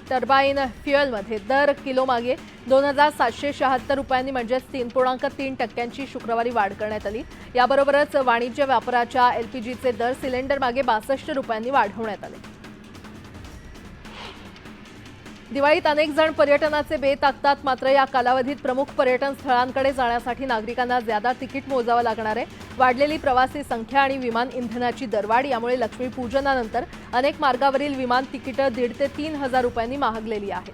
Turbine फ्युएलमध्ये दर kilo मागे 2776 रुपयांनी म्हणजेच 3.3% शुक्रवारी वाढ करण्यात आली। याबरोबरच वाणिज्य व्यापाराच्या एलपीजीचे दर सिलेंडर मागे 62 रुपयांनी वाढवण्यात आले। दिवाळीत अनेक जण पर्यटनाचे बेत आखतात, मात्र या कालावधीत प्रमुख पर्यटन स्थळांकडे जाण्यासाठी नागरिकांना ज्यादा तिकीट मोजावं लागणार आहे। वाढलेली प्रवासी संख्या आणि विमान इंधनाची दरवाढ यामुळे लक्ष्मीपूजनानंतर अनेक मार्गावरील विमान तिकीटं 1,500 ते 3,000 रुपयांनी महागलेली आहेत।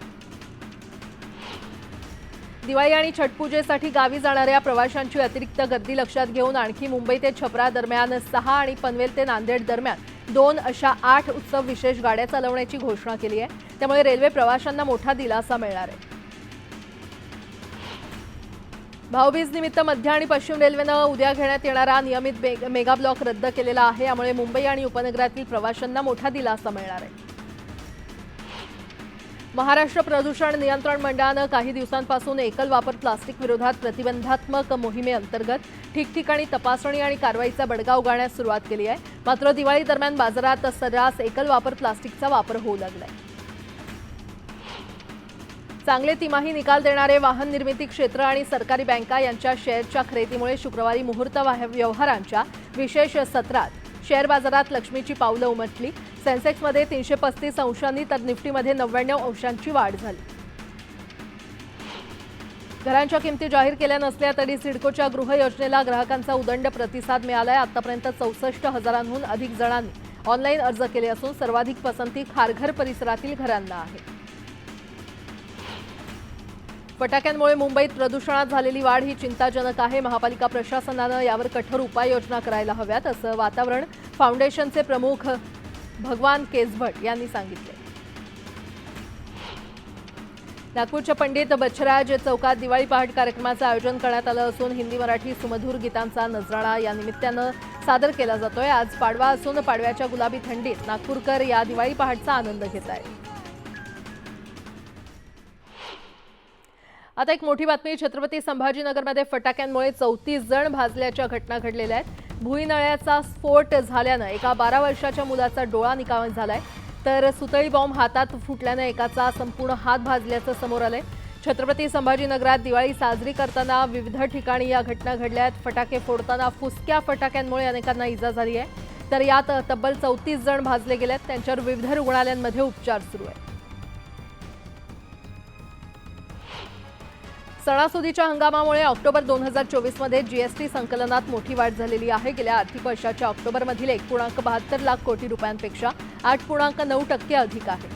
दिवाळी आणि छठपूजेसाठी गावी जाणाऱ्या प्रवाशांची अतिरिक्त गर्दी लक्षात घेऊन आणखी मुंबई ते छपरा दरम्यान 6 आणि पनवेल ते नांदेड दरम्यान 2 अशा 8 उत्सव विशेष गाड्या चालवण्याची घोषणा केली आहे। त्यामुळे रेल्वे प्रवाशांना मोठा दिलासा मिळणार आहे। भाऊबीज निमित्त मध्य आणि पश्चिम रेल्वेनं उद्या घेण्यात येणारा नियमित मेगा ब्लॉक रद्द केलेला आहे। यामुळे मुंबई आणि उपनगरातील प्रवाशांना मोठा दिलासा मिळणार आहे। महाराष्ट्र प्रदूषण नियंत्रण मंडळानं काही दिवसांपासून एकल वापर प्लास्टिक विरोधात प्रतिबंधात्मक मोहिमेअंतर्गत ठिकठिकाणी तपासणी आणि कारवाईचा बडगा उगारण्यास सुरुवात केली आहे। मात्र दिवाळी दरम्यान बाजारात सर्रास एकल वापर प्लास्टिकचा वापर होऊ लागलाय। चांगले तिमाही निकाल देणारे वाहन निर्मिती क्षेत्र आणि सरकारी बँका यांच्या शेअरच्या खरेदीमुळे शुक्रवारी मुहूर्त व्यवहारांच्या विशेष सत्रात शेअर बाजारात लक्ष्मीची पावलं उमटली। सेन्सेक्समध्ये 335 अंशांनी तर निफ्टीमध्ये 99 अंशांची वाढ झाली। घरांच्या किमती जाहीर केल्या नसल्या तरी सिडकोच्या गृह योजनेला ग्राहकांचा उदंड प्रतिसाद मिळालाय। आतापर्यंत 64,000हून अधिक जणांनी ऑनलाईन अर्ज केले असून सर्वाधिक पसंती खारघर परिसरातील घरांना आहे। फटाक्यांमुळे मुंबईत प्रदूषणात झालेली वाढ ही चिंताजनक आहे। महापालिका प्रशासनानं यावर कठोर उपाययोजना करायला हव्यात असं वातावरण फाउंडेशनचे प्रमुख भगवान केसभट यांनी सांगितले। नागपूरच्या पंडित बछराज चौकात दिवाळी पहाट कार्यक्रमाचं आयोजन करण्यात आलं असून हिंदी मराठी सुमधुर गीतांचा नजराणा या निमित्तानं सादर केला जातोय। आज पाडवा असून पाडव्याच्या गुलाबी थंडीत नागपूरकर या दिवाळी पहाटचा आनंद घेत आहेत। आता एक मोठी बातमी। छत्रपती संभाजीनगरमध्ये फटाक्यांमुळे 34 जण भाजल्याच्या घटना घडलेल्या आहेत। भुईनळ्याचा स्फोट झाल्यानं एका 12 वर्षाच्या मुलाचा डोळा निकामी झालाय, तर सुतळी बॉम्ब हातात फुटल्यानं एकाचा संपूर्ण हात भाजल्याचं समोर आलंय। छत्रपती संभाजीनगरात दिवाळी साजरी करताना विविध ठिकाणी या घटना घडल्या आहेत। फटाके फोडताना फुसक्या फटाक्यांमुळे अनेकांना इजा झाली आहे, तर यात तब्बल 34 जण भाजले गेलेत। त्यांच्यावर विविध रुग्णालयांमध्ये उपचार सुरू आहेत। सणासुदीच्या हंगामामुळे ऑक्टोबर 2024 मध्ये जीएसटी संकलनात मोठी वाढ झालेली आहे। गेल्या आर्थिक वर्षाच्या ऑक्टोबरमधील 1.72 लाख कोटी रुपयांपेक्षा 8.9% अधिक आहे।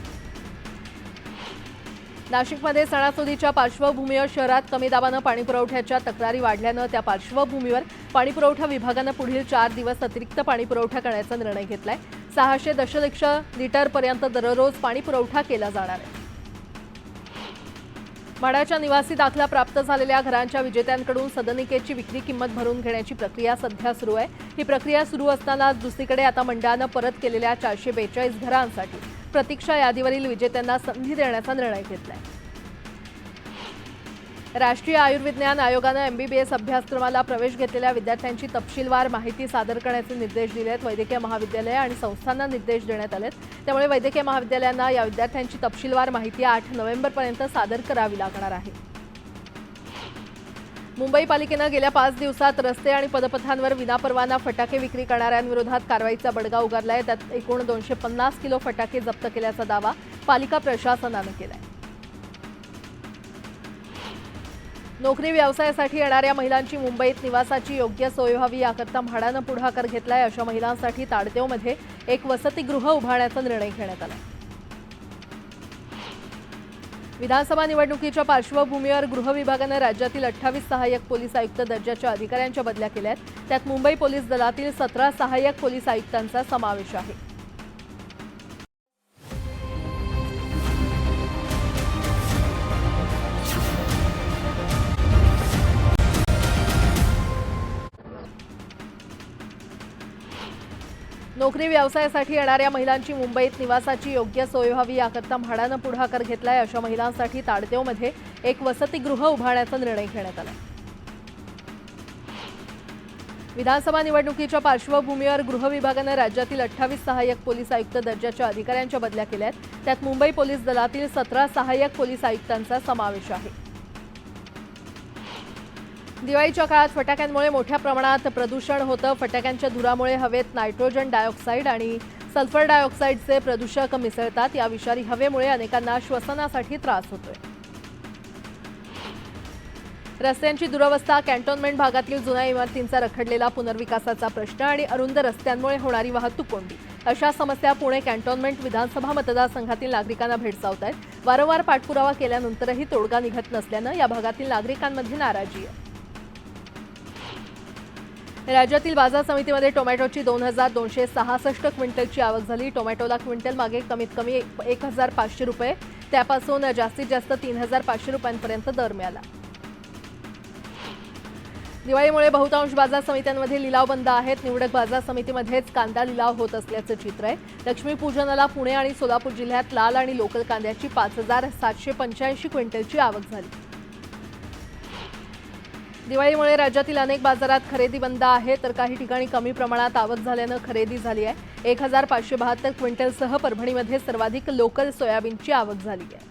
नाशिकमध्ये सणासुदीच्या पार्श्वभूमीवर शहरात कमी दाबानं पाणीपुरवठ्याच्या तक्रारी वाढल्यानं त्या पार्श्वभूमीवर पाणीपुरवठा विभागानं पुढील 4 दिवस अतिरिक्त पाणीपुरवठा करण्याचा निर्णय घेतलाय। 600 दशलक्ष लिटरपर्यंत दररोज पाणीपुरवठा केला जाणार आहे। म्हाडाच्या निवासी दाखला प्राप्त झालेल्या घरांच्या विजेत्यांकडून सदनिकेची विक्री किंमत भरून घेण्याची प्रक्रिया सध्या सुरू आहे। ही प्रक्रिया सुरू असताना दुसरीकडे आता मंडळानं परत केलेल्या 442 घरांसाठी प्रतीक्षा यादीवरील विजेत्यांना संधी देण्याचा निर्णय घेतलाय। राष्ट्रीय आयुर्विज्ञान आयोगानं एमबीबीएस अभ्यासक्रमाला प्रवेश घेतलेल्या विद्यार्थ्यांची तपशीलवार माहिती सादर करण्याचे निर्देश दिले आहेत। वैद्यकीय महाविद्यालय आणि संस्थांना निर्देश देण्यात आलेत, त्यामुळे वैद्यकीय महाविद्यालयांना या विद्यार्थ्यांची तपशीलवार माहिती 8 नोव्हेंबरपर्यंत सादर करावी लागणार आहे। मुंबई पालिकेनं गेल्या 5 दिवसात रस्ते आणि पदपथांवर विनापरवाना फटाके विक्री करणाऱ्यांविरोधात कारवाईचा बडगा उगारलाय। त्यात एकूण 250 किलो फटाके जप्त केल्याचा दावा पालिका प्रशासनानं केलाय। नोकरी व्यवसायासाठी येणाऱ्या महिलांची मुंबईत निवासाची योग्य सोय व्हावी याकरता म्हाडानं पुढाकार घेतलाय। अशा महिलांसाठी ताडदेवमध्ये एक वसतिगृह उभारण्याचा निर्णय घेण्यात आला। विधानसभा निवडणुकीच्या पार्श्वभूमीवर गृह विभागानं राज्यातील 28 सहाय्यक पोलीस आयुक्त दर्जाच्या अधिकाऱ्यांच्या बदल्या केल्या आहेत। त्यात मुंबई पोलीस दलातील 17 सहाय्यक पोलीस आयुक्तांचा समावेश आहे। नोकरी व्यवसायासाठी येणाऱ्या महिलांची मुंबईत निवासाची योग्य सोय व्हावी याकरता म्हाडानं पुढाकार घेतलाय। अशा महिलांसाठी ताडदेवमध्ये एक वसतिगृह उभारण्याचा निर्णय घेण्यात आला। विधानसभा निवडणुकीच्या पार्श्वभूमीवर गृह विभागाने राज्यातील 28 सहाय्यक पोलीस आयुक्त दर्जाच्या अधिकाऱ्यांच्या बदल्या केल्या आहेत। त्यात मुंबई पोलीस दलातील 17 सहाय्यक पोलीस आयुक्तांचा समावेश आहे। दिवाळीच्या काळात फटाक्यांमुळे मोठ्या प्रमाणात प्रदूषण होतं। फटाक्यांच्या धुरामुळे हवेत नायट्रोजन डायऑक्साईड आणि सल्फर डायऑक्साईडचे प्रदूषक मिसळतात। या विषारी हवेमुळे अनेकांना श्वसनासाठी त्रास होतोय। रस्त्यांची दुरवस्था, कॅन्टोन्मेंट भागातील जुन्या इमारतींचा रखडलेला पुनर्विकासाचा प्रश्न आणि अरुंद रस्त्यांमुळे होणारी वाहतूक कोंडी अशा समस्या पुणे कॅन्टोन्मेंट विधानसभा मतदारसंघातील नागरिकांना भेडसावत आहेत। वारंवार पाठपुरावा केल्यानंतरही तोडगा निघत नसल्यानं या भागातील नागरिकांमध्ये नाराजी आहे। राज्यातील बाजार समितीमध्ये टोमॅटोची 2266 क्विंटलची आवक झाली। टोमॅटोला क्विंटल मागे कमीत कमी 1500 रुपये, त्यापासून जास्तीत जास्त 3500 रुपयांपर्यंत दर मिळाला। दिवाळीमुळे बहुतांश बाजार समित्यांमध्ये लिलाव बंद आहेत। निवडक बाजार समितीमध्येच कांदा लिलाव होत असल्याचं चित्र आहे। लक्ष्मीपूजनाला पुणे आणि सोलापूर जिल्ह्यात लाल आणि लोकल कांद्याची 5785 क्विंटलची आवक झाली। दिवाळीमुळे राज्यातील अनेक बाजारात खरेदी बंद आहे, तर काही ठिकाणी कमी प्रमाणात आवक झाल्यानं खरेदी झाली आहे। 1572 क्विंटलसह परभणीमध्ये सर्वाधिक लोकल सोयाबीनची आवक झाली आहे।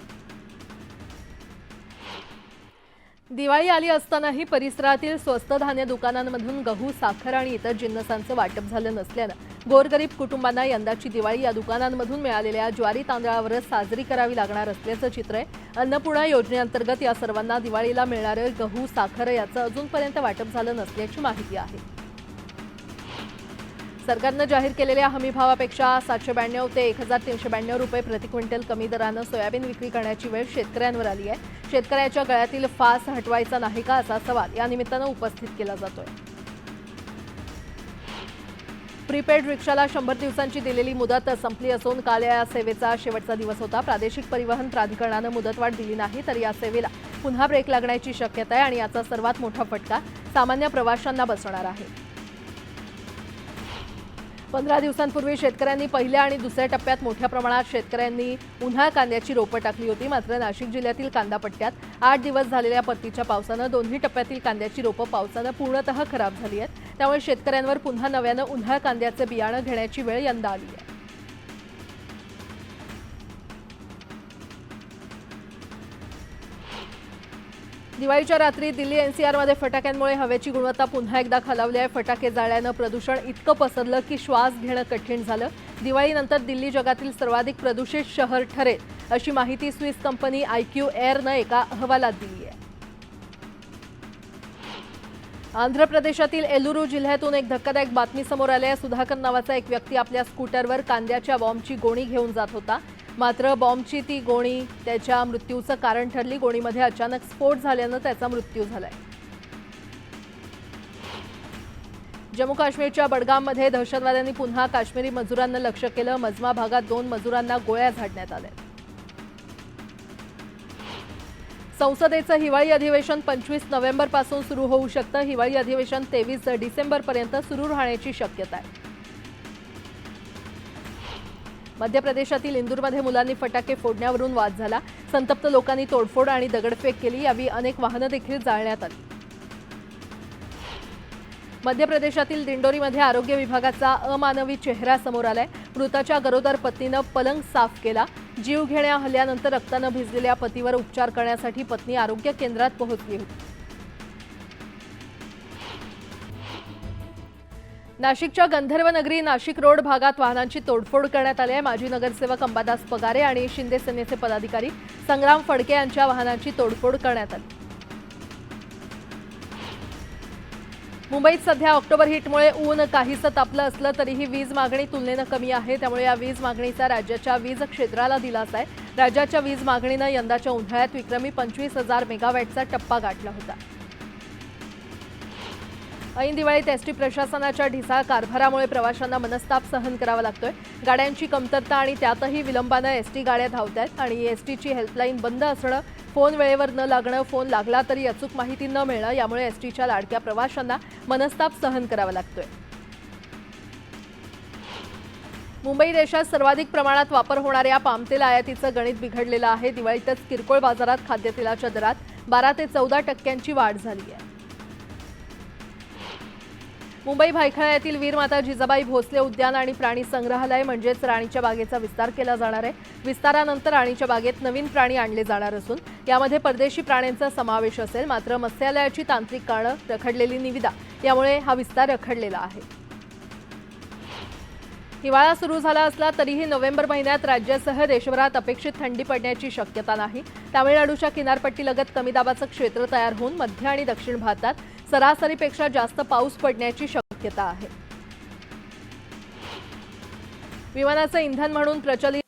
दिवाळी आली असतानाही परिसरातील स्वस्त धान्य दुकानांमधून गहू, साखर आणि इतर जिन्नसांचं वाटप झालं नसल्यानं गोरगरीब कुटुंबांना यंदाची दिवाळी या दुकानांमधून मिळालेल्या ज्वारी तांदळावरच साजरी करावी लागणार असल्याचं चित्र आहे। अन्नपूर्णा योजनेअंतर्गत या सर्वांना दिवाळीला मिळणारे गहू, साखर याचं अजूनपर्यंत वाटप झालं नसल्याची माहिती आहे। सरकारनं जाहीर केलेल्या हमीभावापेक्षा 792 ते 1392 रुपये प्रति क्विंटल कमी दरानं सोयाबीन विक्री करण्याची वेळ शेतकऱ्यांवर आली आहे। शेतकऱ्याच्या गळ्यातील फास हटवायचा नाही का असा सवाल या निमित्तानं उपस्थित केला जातोय। प्रीपेड रिक्षाला 100 दिवसांची दिलेली मुदत संपली असून काल या सेवेचा शेवटचा दिवस होता। प्रादेशिक परिवहन प्राधिकरणानं मुदतवाढ दिली नाही, तर या सेवेला पुन्हा ब्रेक लागण्याची शक्यता आहे आणि याचा सर्वात मोठा फटका सामान्य प्रवाशांना बसणार आहे। 15 दिवसांपूर्वी शेतकऱ्यांनी पहिल्या आणि दुसऱ्या टप्प्यात मोठ्या प्रमाणात शेतकऱ्यांनी उन्हाळ कांद्याची रोपं टाकली होती। मात्र नाशिक जिल्ह्यातील कांदा पट्ट्यात 8 दिवस झालेल्या परतीच्या पावसानं दोन्ही टप्प्यातील कांद्याची रोपं पावसानं पूर्णतः खराब झाली आहेत। त्यामुळे शेतकऱ्यांवर पुन्हा नव्यानं उन्हाळ कांद्याचे बियाणं घेण्याची वेळ यंदा आली आहे। दिवाळीच्या रात्री दिल्ली एनसीआरमध्ये फटाक्यांमुळे हवेची गुणवत्ता पुन्हा एकदा खालावली आहे। फटाके जाळल्यानं प्रदूषण इतकं पसरलं की श्वास घेणं कठीण झालं। दिवाळीनंतर दिल्ली जगातील सर्वाधिक प्रदूषित शहर ठरेल अशी माहिती स्विस कंपनी IQ एअरनं एका अहवालात दिली आहे। आंध्र प्रदेशातील एलुरू जिल्ह्यातून एक धक्कादायक बातमी समोर आली आहे। सुधाकर नावाचा एक व्यक्ती आपल्या स्कूटरवर कांद्याच्या बॉम्बची गोणी घेऊन जात होता। मात्र बॉम्बची ती गोणी त्याच्या मृत्यूचं कारण ठरली। गोणीमध्ये अचानक स्फोट झाल्यानं त्याचा मृत्यू झालाय। जम्मू काश्मीरच्या बडगाममध्ये दहशतवाद्यांनी पुन्हा काश्मीरी मजुरांना लक्ष्य केलं। मजमा भागात 2 मजुरांना गोळ्या झाडण्यात आल्या। संसदेचं हिवाळी अधिवेशन 25 नोव्हेंबरपासून सुरू होऊ शकतं। हिवाळी अधिवेशन 23 डिसेंबरपर्यंत सुरू राहण्याची शक्यता आहे। मध्य प्रदेशातील इंदूरमध्ये मुलांनी फटाके फोडण्यावरून वाद झाला। संतप्त लोकांनी तोडफोड आणि दगडफेक केली। यावेळी अनेक वाहनं देखील जाळण्यात आली। मध्य प्रदेशातील दिंडोरीमध्ये आरोग्य विभागाचा अमानवी चेहरा समोर आलाय। मृताच्या गरोदर पत्नीनं पलंग साफ केला। जीवघेण्या हल्ल्यानंतर रक्तानं भिजलेल्या पतीवर उपचार करण्यासाठी पत्नी आरोग्य केंद्रात पोहोचली होती। नाशिकच्या गंधर्वनगरी नाशिक रोड भागात वाहनांची तोडफोड करण्यात आली आहे। माजी नगरसेवक अंबादास पगारे आणि शिंदे सेनेचे पदाधिकारी संग्राम फडके यांच्या वाहनांची तोडफोड करण्यात आली। मुंबईत सध्या ऑक्टोबर हिटमुळे ऊन काहीसं तापलं असलं तरीही वीज मागणी तुलनेनं कमी आहे। त्यामुळे या वीज मागणीचा राज्याच्या वीज क्षेत्राला दिलासा आहे। राज्याच्या वीज मागणीनं यंदाच्या उन्हाळ्यात विक्रमी 25,000 मेगावॅटचा टप्पा गाठला होता। ऐन दिवाळीत एसटी प्रशासनाच्या ढिसाळ कारभारामुळे प्रवाशांना मनस्ताप सहन करावा लागतोय। गाड्यांची कमतरता आणि त्यातही विलंबानं एसटी गाड्या धावतायत आणि एसटीची हेल्पलाईन बंद असणं, फोन वेळेवर न लागणं, फोन लागला तरी अचूक माहिती न मिळणं यामुळे एसटीच्या लाडक्या प्रवाशांना मनस्ताप सहन करावा लागतोय। मुंबई देशात सर्वाधिक प्रमाणात वापर होणाऱ्या पामतेल आयातीचं गणित बिघडलेलं आहे। दिवाळीतच किरकोळ बाजारात खाद्यतेलाच्या दरात 12 ते 14% वाढ झाली आहे। मुंबई भायखळा येथील वीरमाता जिजाबाई भोसले उद्यान आणि प्राणी संग्रहालय म्हणजेच राणीच्या बागेचा विस्तार केला जाणार आहे। विस्तारानंतर राणीच्या बागेत नवीन प्राणी आणले जाणार असून यामध्ये परदेशी प्राण्यांचा समावेश असेल। मात्र मत्स्यालयाची तांत्रिक कारणं, रखडलेली निविदा यामुळे हा विस्तार रखडलेला आहे। हिवाळा सुरू झाला असला तरीही नोव्हेंबर महिन्यात राज्यासह देशभरात अपेक्षित थंडी पडण्याची शक्यता नाही। तामिळनाडूच्या किनारपट्टीलगत कमी दाबाचं क्षेत्र तयार होऊन मध्य आणि दक्षिण भारतात सरासरीपेक्षा जास्त पाऊस पडण्याची शक्यता आहे। विमानाचं इंधन म्हणून प्रचलित